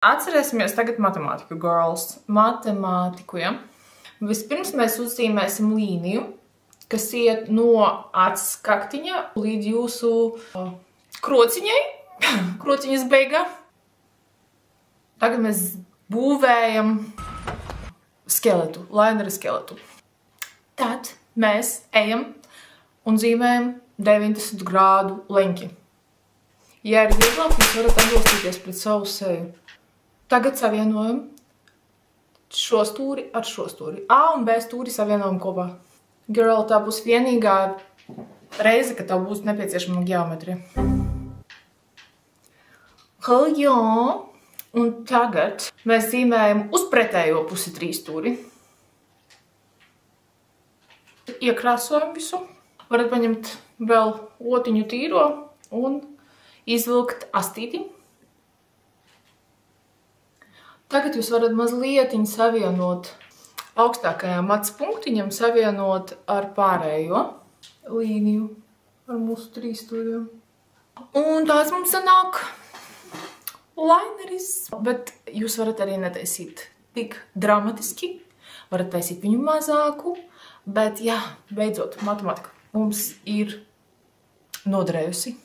Atcerēsimies tagad matemātiku, girls. Matemātiku, ja? Vispirms mēs uzzīmēsim līniju, kas iet no atskaktiņa līdz jūsu krociņai, krociņas beigā. Tagad mēs būvējam skeletu, lainera skeletu. Tad mēs ejam un zīmējam 90 grādu leņķi. Ja ir vieglāk, jūs varat atbalstīties pret savu seju. Tagad savienojam šo stūri ar šo stūri. A un B stūri savienojam kopā. Girl, tā būs vienīgā reize, kad tev būs nepieciešama geometrija. Jā, un tagad mēs zīmējam uz pretējo pusi 3 stūri. Iekrāsojam visu. Varat paņemt vēl otiņu tīro un izvilkt astīti. Tagad jūs varat mazlietiņ savienot augstākajām acis punktiņam, savienot ar pārējo līniju ar mūsu 3 stūriem. Un tāds mums sanāk laineris. Bet jūs varat arī netaisīt tik dramatiski, varat taisīt viņu mazāku, bet jā, beidzot, matemātika mums ir noderējusi.